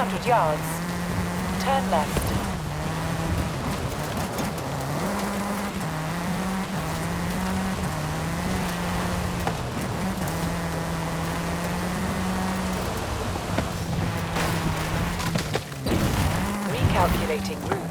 200 yards. Turn left. Recalculating route.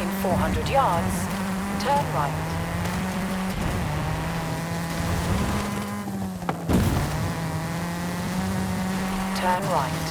In 400 yards, turn right. Turn right.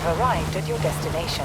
Arrived at your destination.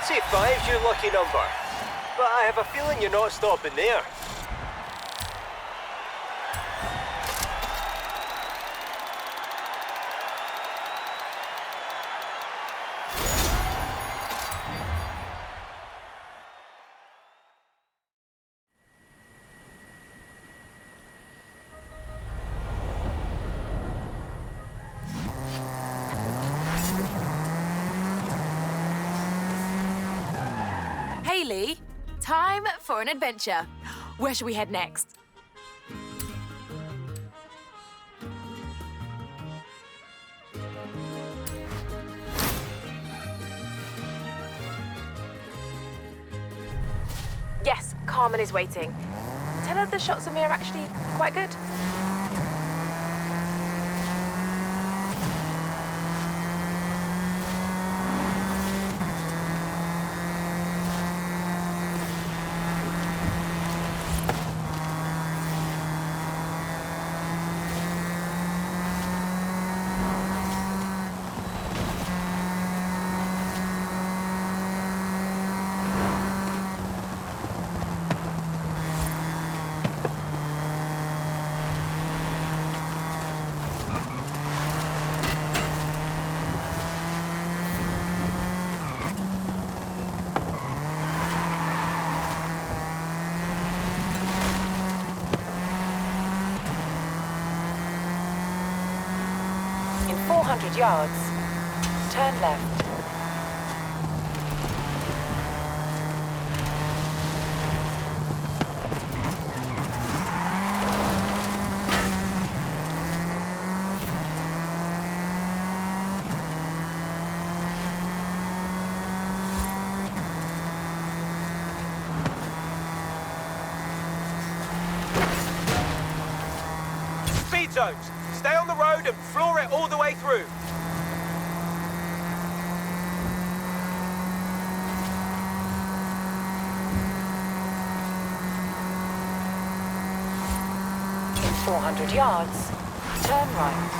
I'd say 5's your lucky number, but I have a feeling you're not stopping there. Haley, time for an adventure. Where should we head next? Yes, Carmen is waiting. Tell her the shots of me are actually quite good. In 400 yards, turn left. Speed zones. Stay on the road and floor it all the way through. In 400 yards, turn right.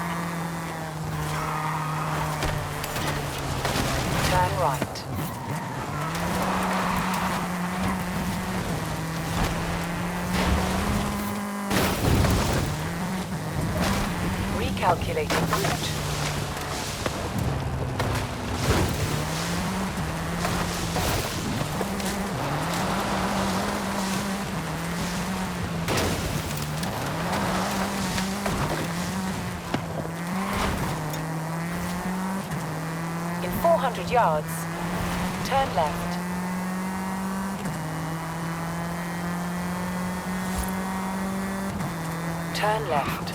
Turn right. Recalculating route. In 400 yards, turn left. Turn left.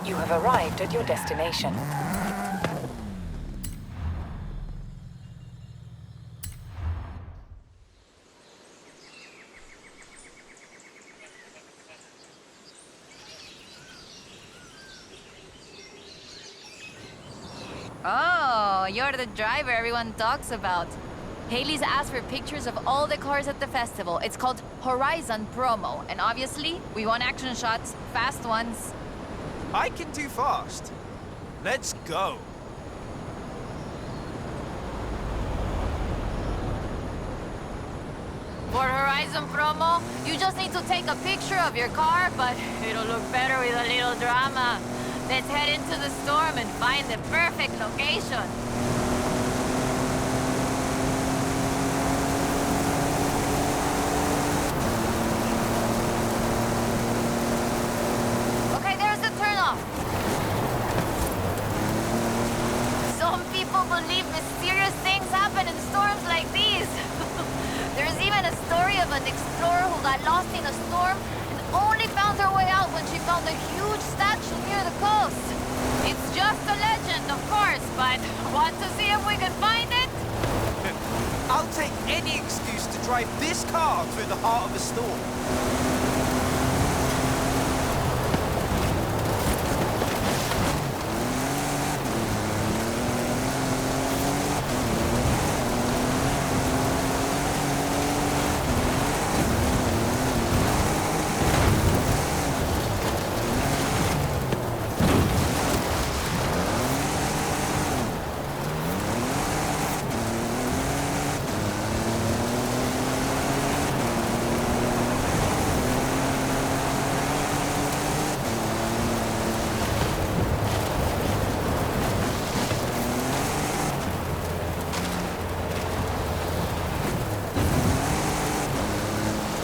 You have arrived at your destination. Oh, you're the driver everyone talks about. Haley's asked for pictures of all the cars at the festival. It's called Horizon Promo, and obviously, we want action shots, fast ones. I can do fast. Let's go. For Horizon Promo, you just need to take a picture of your car, but it'll look better with a little drama. Let's head into the storm and find the perfect location. an explorer who got lost in a storm and only found her way out when she found a huge statue near the coast. It's just a legend, of course, but want to see if we can find it? I'll take any excuse to drive this car through the heart of a storm.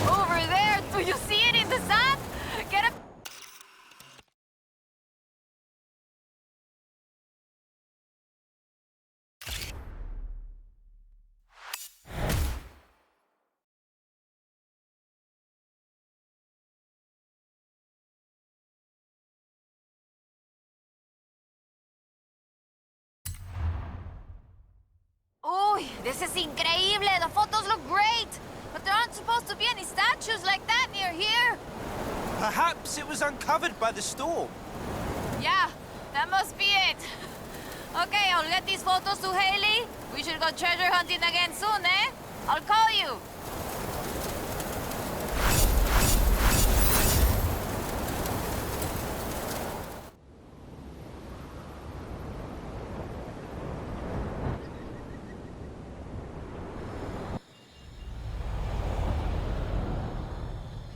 Over there! Do you see it in the sun? Get a... Uy, this is increíble! The photos look great! But there aren't supposed to be any statues like that near here! Perhaps it was uncovered by the storm. Yeah, that must be it. Okay, I'll get these photos to Haley. We should go treasure hunting again soon, eh? I'll call you.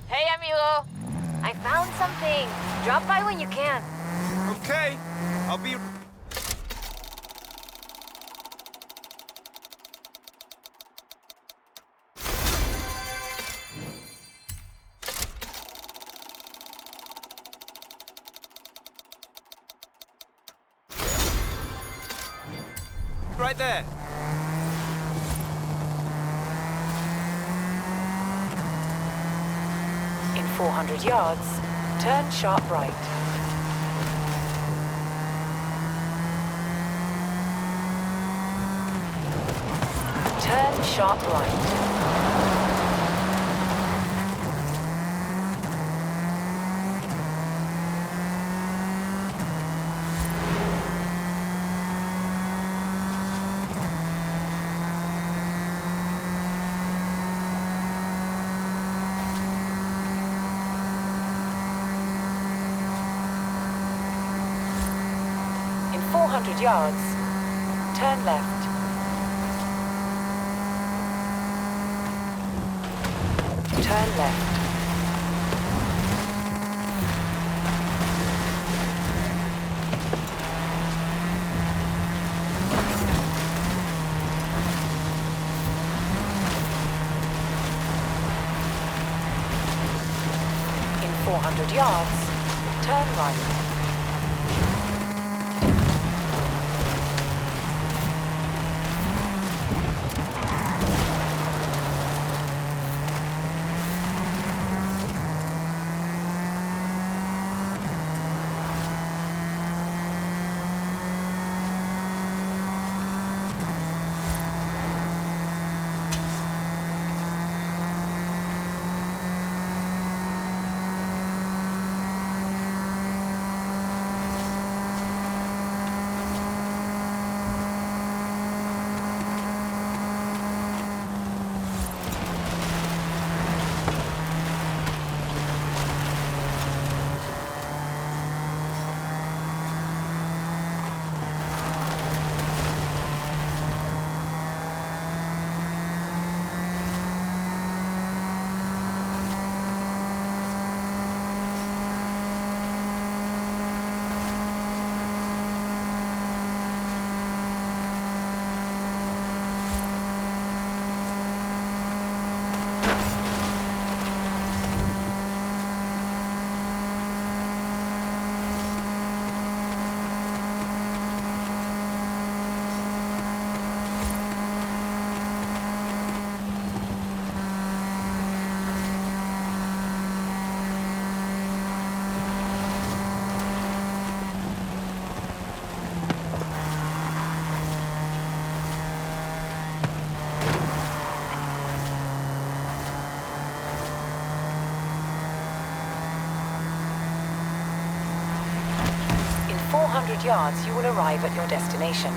Hey, amigo. I found something. Drop by when you can. Okay, I'll be... right there. In 400 yards, turn sharp right. Turn sharp right. In 400 yards, turn left. Turn left. In 400 yards, turn right. 400 yards, you will arrive at your destination.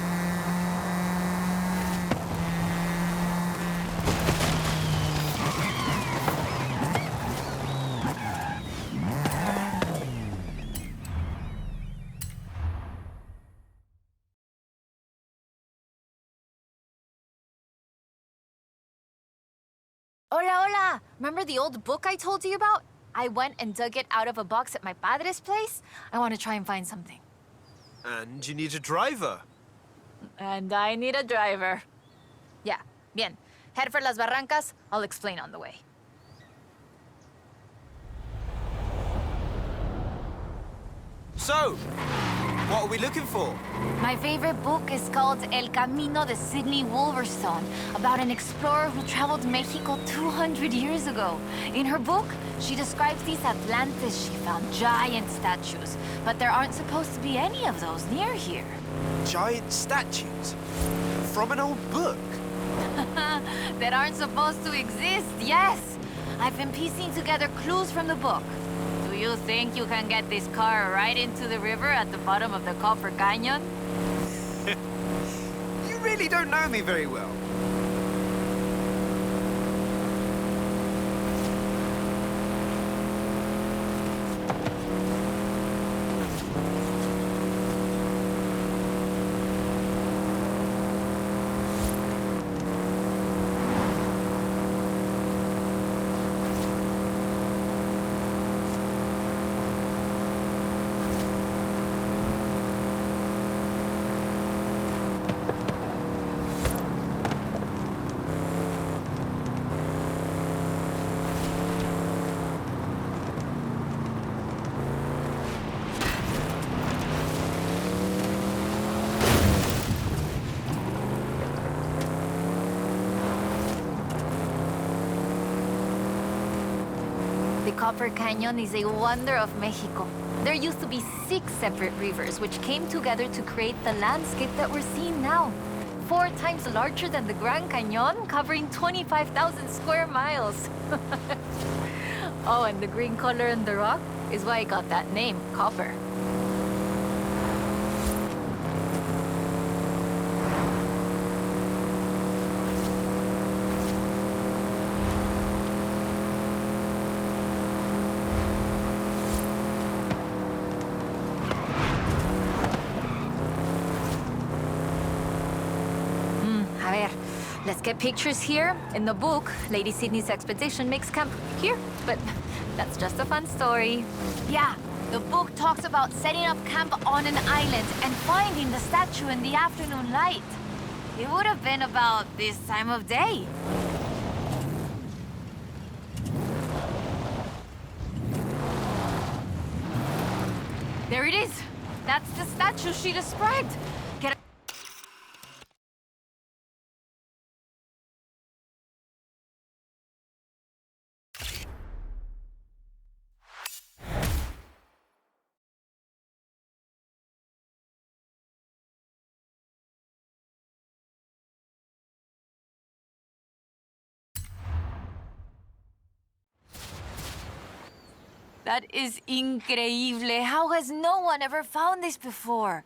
Hola, hola! Remember the old book I told you about? I went and dug it out of a box at my padre's place. I want to try and find something. And you need a driver. And I need a driver. Yeah, bien. Head for Las Barrancas. I'll explain on the way. So, what are we looking for? My favorite book is called El Camino de Sidney Wolverstone, about an explorer who traveled Mexico 200 years ago. In her book, she describes these Atlantes she found, giant statues. But there aren't supposed to be any of those near here. Giant statues? From an old book? That aren't supposed to exist, yes! I've been piecing together clues from the book. Do you think you can get this car right into the river at the bottom of the Copper Canyon? You really don't know me very well. The Copper Canyon is a wonder of Mexico. There used to be 6 separate rivers which came together to create the landscape that we're seeing now. 4 times larger than the Grand Canyon, covering 25,000 square miles. Oh, and the green color in the rock is why it got that name, copper. A ver, let's get pictures here. In the book, Lady Sydney's expedition makes camp here, but that's just a fun story. Yeah, the book talks about setting up camp on an island and finding the statue in the afternoon light. It would have been about this time of day. There it is. That's the statue she described. Get a That is increíble. How has no one ever found this before?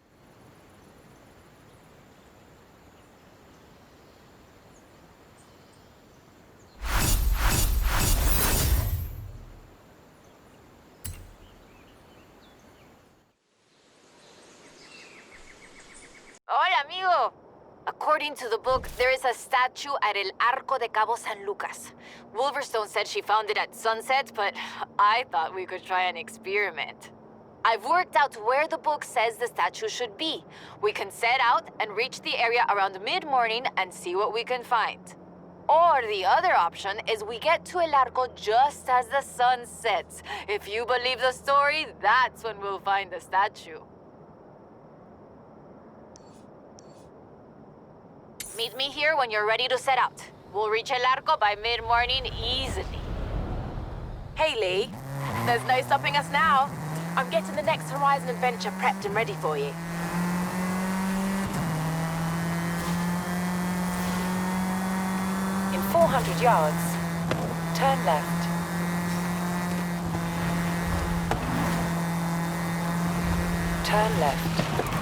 Hola, amigo. According to the book, there is a statue at El Arco de Cabo San Lucas. Wolverstone said she found it at sunset, but I thought we could try an experiment. I've worked out where the book says the statue should be. We can set out and reach the area around mid-morning and see what we can find. Or the other option is we get to El Arco just as the sun sets. If you believe the story, that's when we'll find the statue. Meet me here when you're ready to set out. We'll reach El Arco by mid-morning easily. Hey, Lee. There's no stopping us now. I'm getting the next Horizon adventure prepped and ready for you. In 400 yards, turn left. Turn left.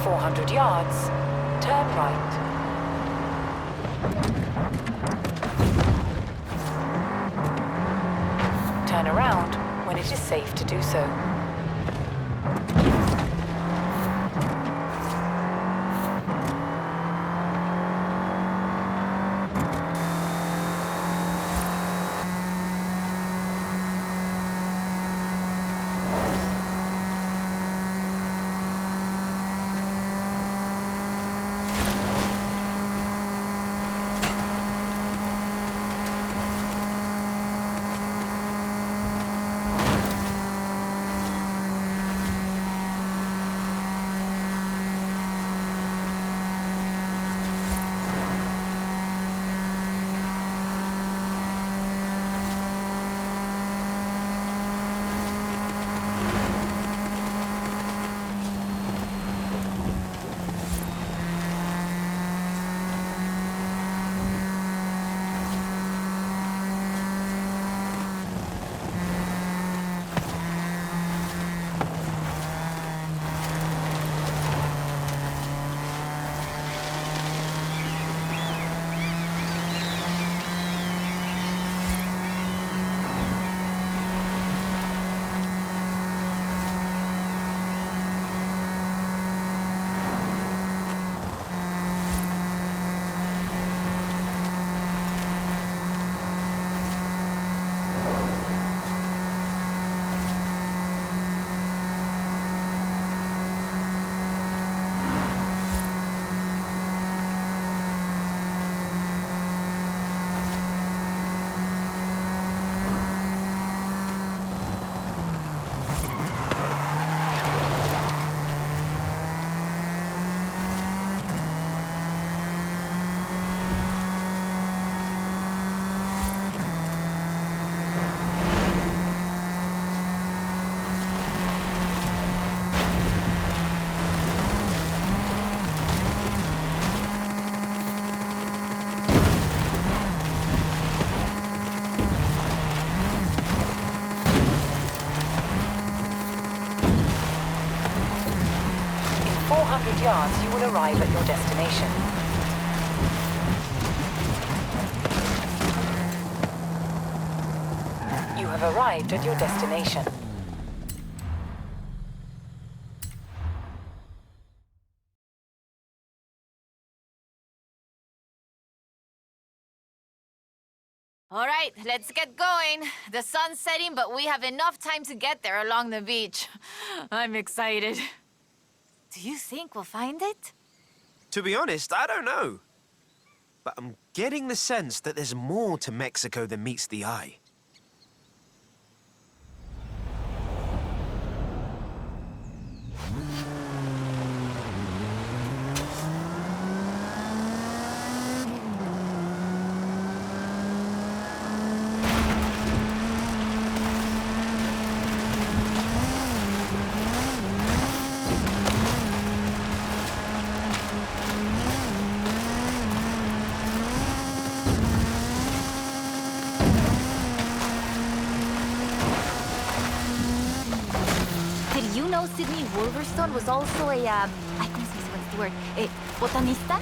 400 yards, turn right. Turn around when it is safe to do so. In 400 yards, you will arrive at your destination. You have arrived at your destination. All right, let's get going. The sun's setting, but we have enough time to get there along the beach. I'm excited. Do you think we'll find it? To be honest, I don't know. But I'm getting the sense that there's more to Mexico than meets the eye. Sidney Wolverstone was also a, ¿cómo se dice? What's the word? A botanista?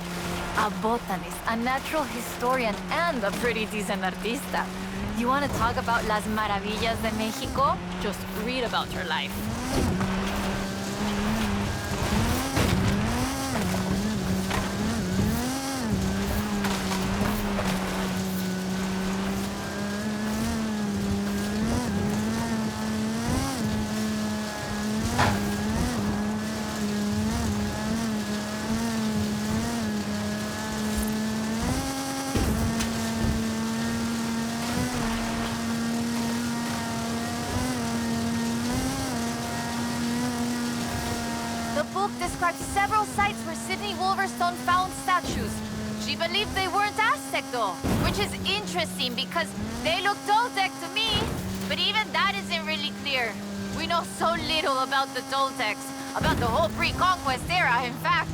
A botanist, a natural historian, and a pretty decent artista. You want to talk about las maravillas de Mexico? Just read about her life. Described several sites where Sidney Wolverstone found statues. She believed they weren't Aztec, though, which is interesting because they look Toltec to me, but even that isn't really clear. We know so little about the Toltecs, about the whole pre-conquest era, in fact.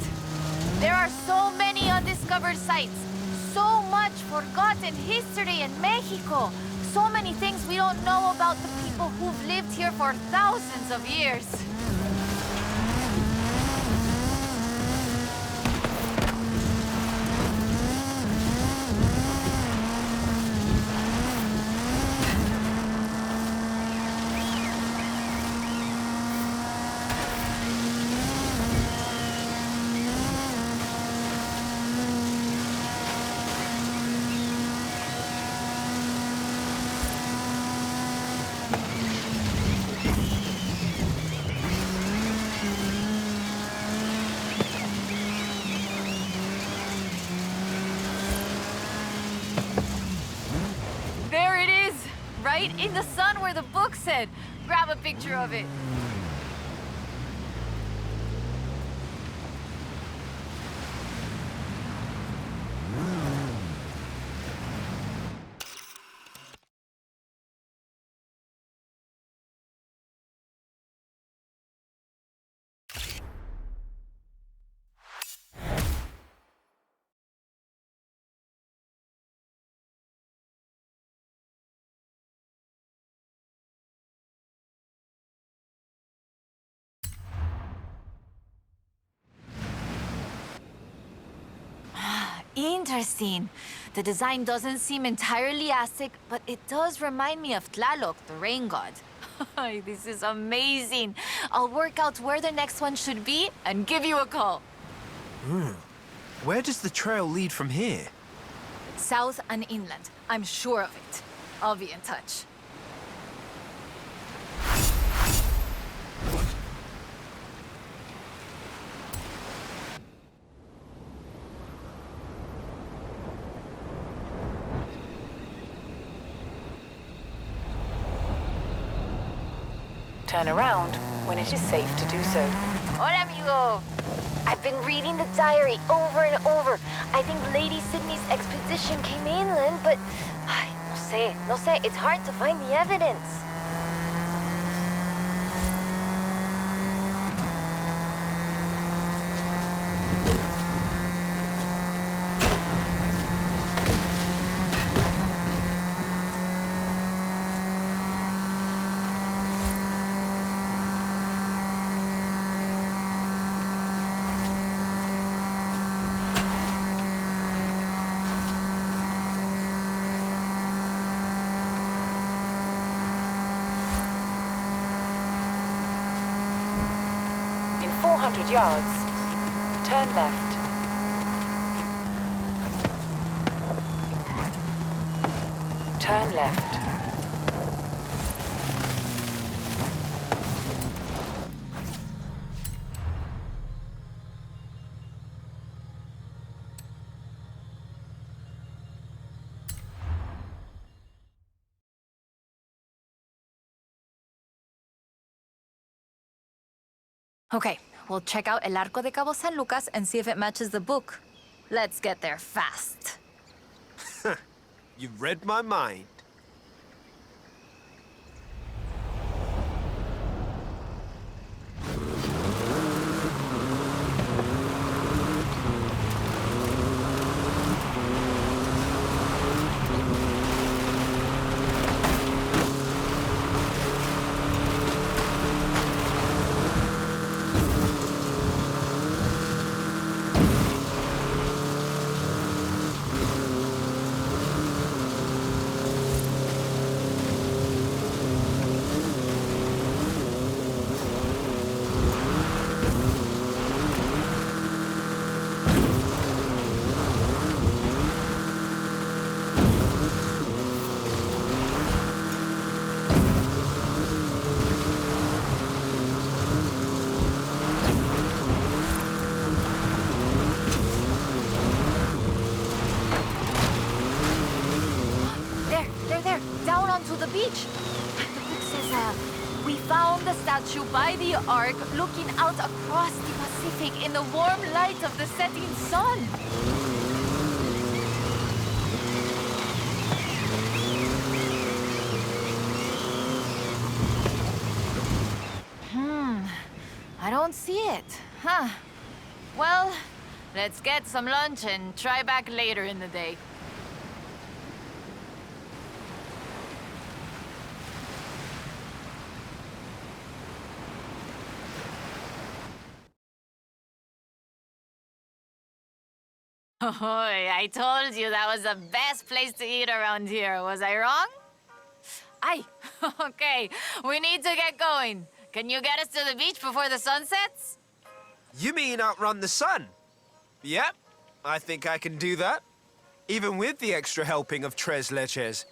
There are so many undiscovered sites, so much forgotten history in Mexico, so many things we don't know about the people who've lived here for thousands of years. the sun where the book said. Grab a picture of it. Interesting. The design doesn't seem entirely Aztec, but it does remind me of Tlaloc, the rain god. This is amazing. I'll work out where the next one should be and give you a call. Where does the trail lead from here? South and inland. I'm sure of it. I'll be in touch. Turn around when it is safe to do so. Hola, amigo. I've been reading the diary over and over. I think Lady Sydney's expedition came inland, but... no sé, it's hard to find the evidence. In 400 yards, turn left. Turn left. Okay, we'll check out El Arco de Cabo San Lucas and see if it matches the book. Let's get there fast. You've read my mind. There, down onto the beach. The book says, we found the statue by the Ark looking out across the Pacific in the warm light of the setting sun. I don't see it. Huh. Well, let's get some lunch and try back later in the day. Oh, I told you that was the best place to eat around here. Was I wrong? Aye. Okay, we need to get going. Can you get us to the beach before the sun sets? You mean outrun the sun? Yep, I think I can do that. Even with the extra helping of tres leches.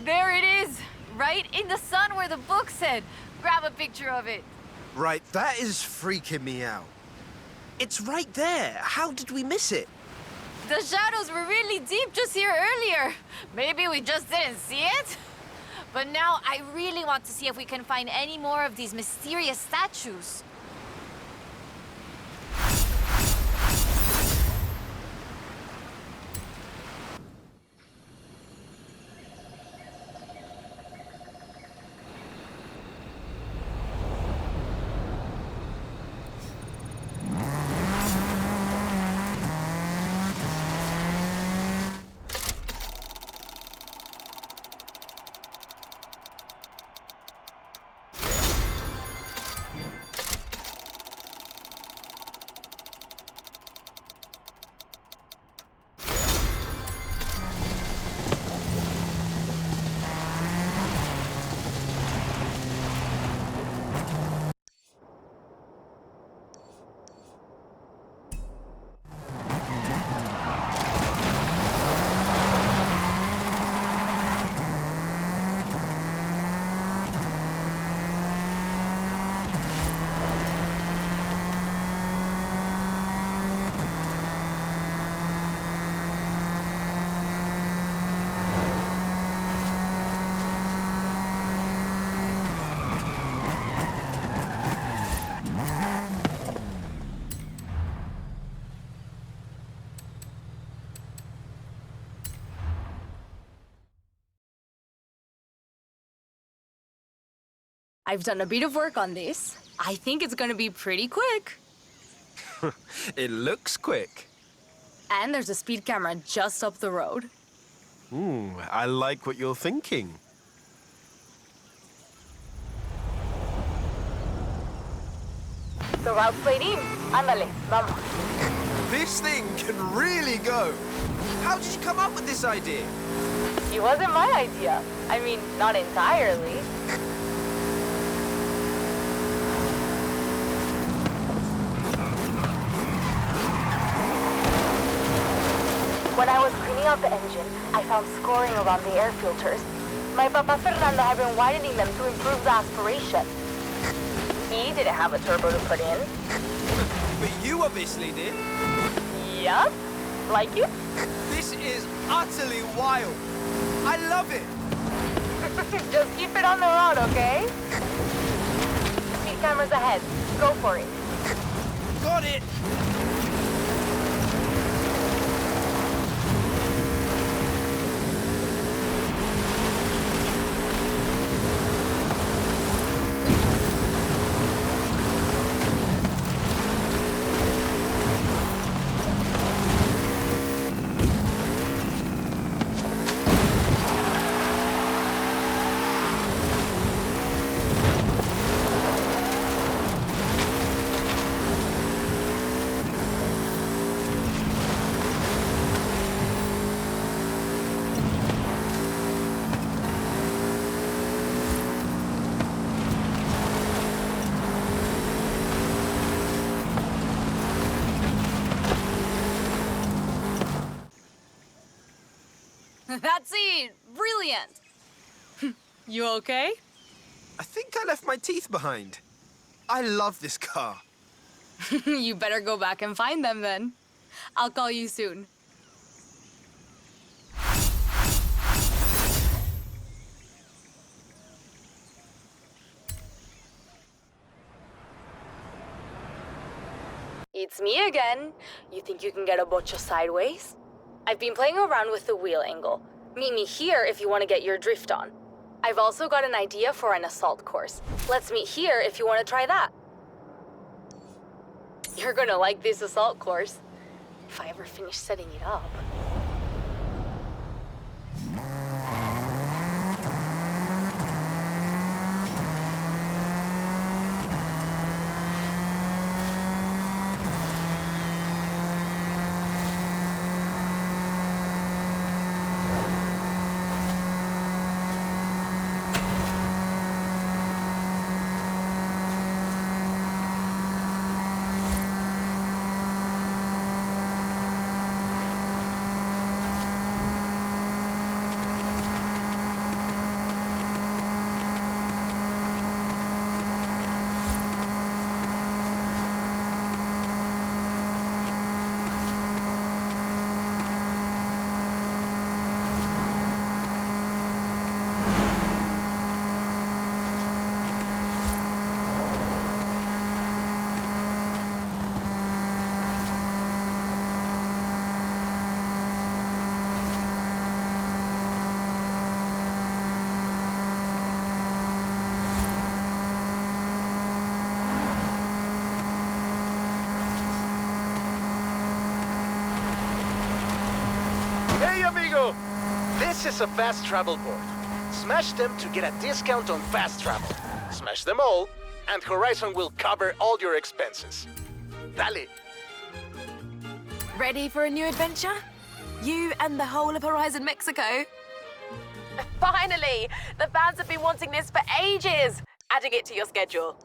There it is! Right in the sun where the book said. Grab a picture of it. Right, that is freaking me out. It's right there. How did we miss it? The shadows were really deep just here earlier. Maybe we just didn't see it? But now I really want to see if we can find any more of these mysterious statues. I've done a bit of work on this. I think it's gonna be pretty quick. It looks quick. And there's a speed camera just up the road. Ooh, I like what you're thinking. The route's waiting. Ándale, vamos. This thing can really go. How did you come up with this idea? It wasn't my idea. I mean, not entirely. When I was cleaning out the engine, I found scoring around the air filters. My Papa Fernando had been widening them to improve the aspiration. He didn't have a turbo to put in. But you obviously did. Yup. Like it? This is utterly wild. I love it. Just keep it on the road, okay? Speed cameras ahead. Go for it. Got it. That's it! Brilliant! You okay? I think I left my teeth behind. I love this car. You better go back and find them then. I'll call you soon. It's me again. You think you can get a bocho sideways? I've been playing around with the wheel angle. Meet me here if you want to get your drift on. I've also got an idea for an assault course. Let's meet here if you want to try that. You're gonna like this assault course. If I ever finish setting it up. This is a fast travel board. Smash them to get a discount on fast travel. Smash them all, and Horizon will cover all your expenses. Dale. Ready for a new adventure? You and the whole of Horizon Mexico? Finally! The fans have been wanting this for ages! Adding it to your schedule.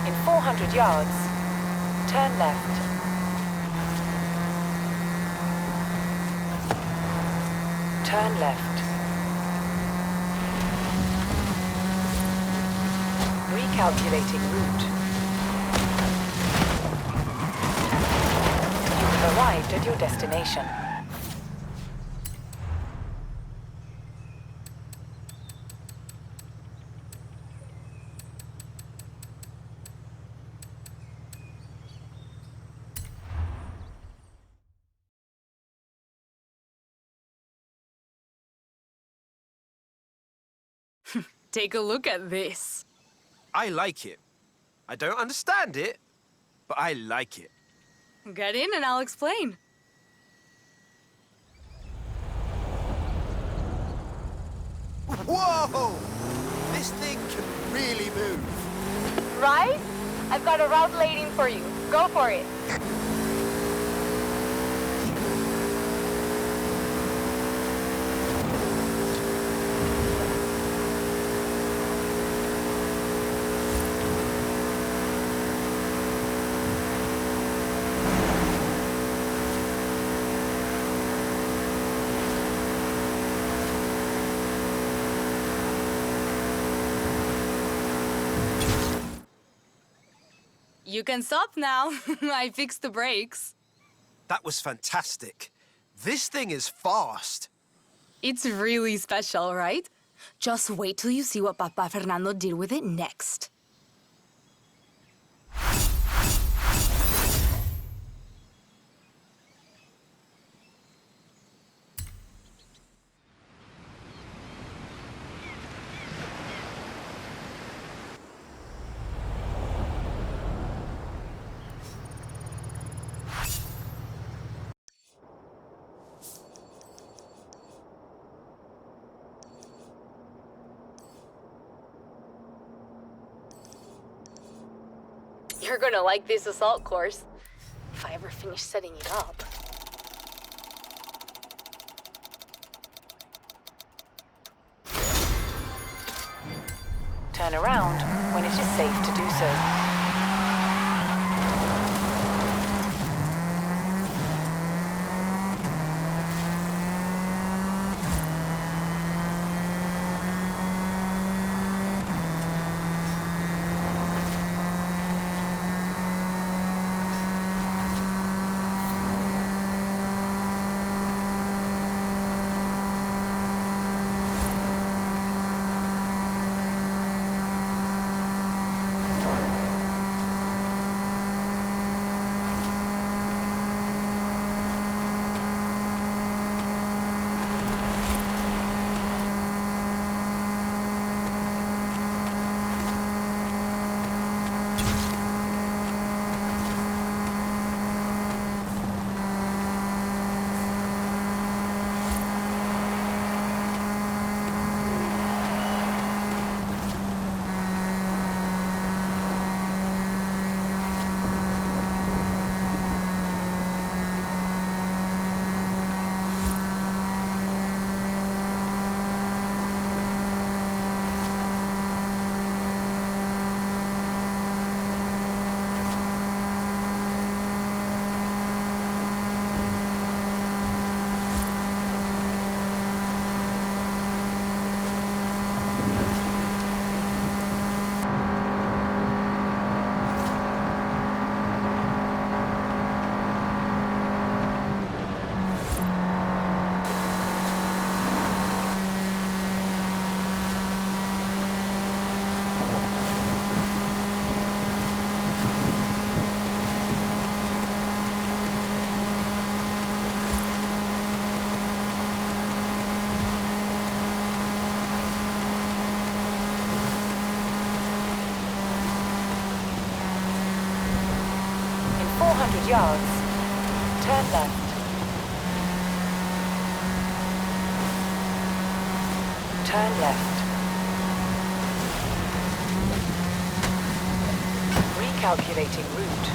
In 400 yards, turn left. Turn left. Recalculating route. You have arrived at your destination. Take a look at this. I like it. I don't understand it, but I like it. Get in and I'll explain. Whoa! This thing can really move. Right? I've got a route waiting for you. Go for it. You can stop now. I fixed the brakes. That was fantastic. This thing is fast. It's really special, right? Just wait till you see what Papa Fernando did with it next. You're gonna like this assault course, if I ever finish setting it up. Turn around when it is safe to do so. yards. Turn left. Turn left. Recalculating route.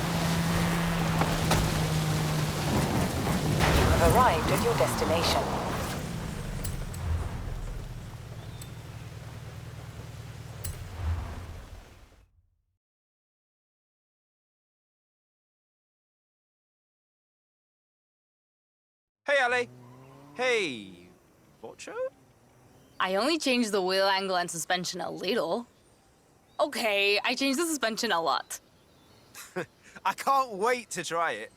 You have arrived at your destination. Hey, Ale. Hey, Bocho? I only changed the wheel angle and suspension a little. Okay, I changed the suspension a lot. I can't wait to try it.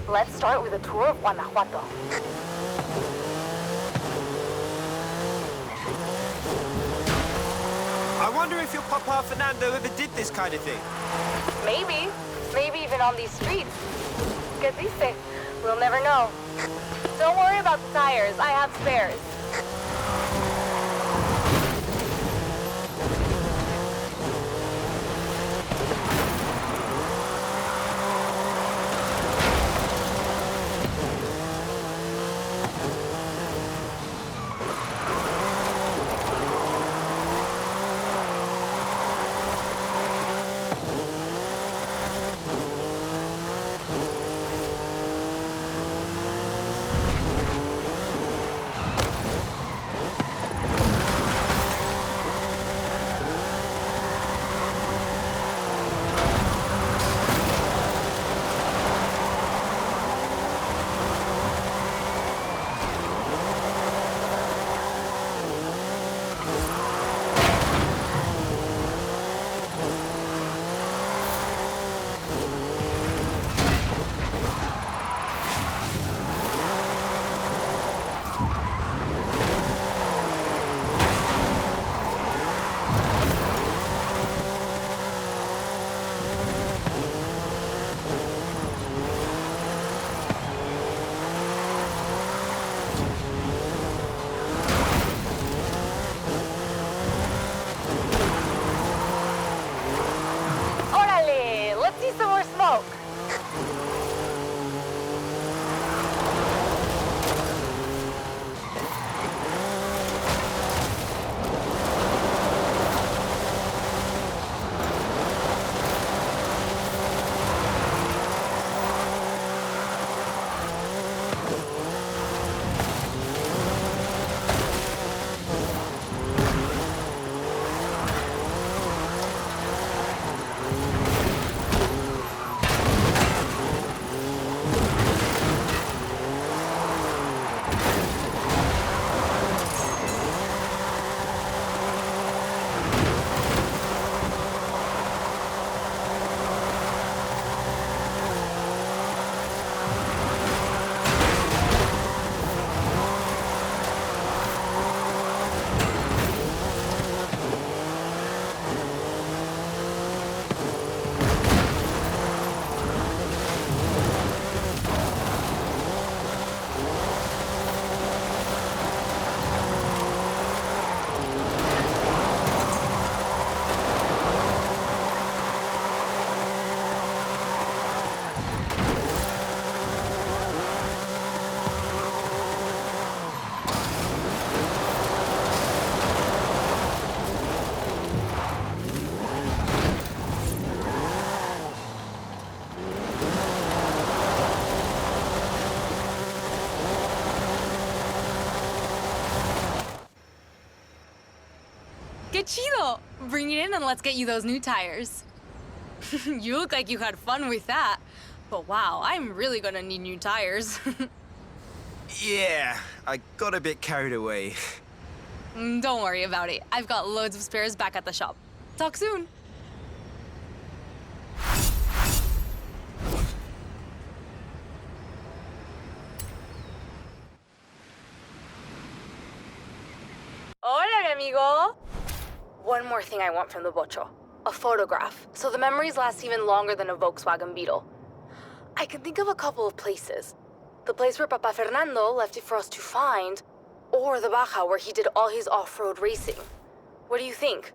Let's start with a tour of Guanajuato. I wonder if your Papa Fernando ever did this kind of thing. Maybe. Maybe even on these streets. Que dice? We'll never know. Don't worry about the tires. I have spares. Que chido! Bring it in and let's get you those new tires. You look like you had fun with that. But wow, I'm really gonna need new tires. Yeah, I got a bit carried away. Don't worry about it. I've got loads of spares back at the shop. Talk soon. Hola, amigo. One more thing I want from the Bocho. A photograph, so the memories last even longer than a Volkswagen Beetle. I can think of a couple of places. The place where Papa Fernando left it for us to find, or the Baja where he did all his off-road racing. What do you think?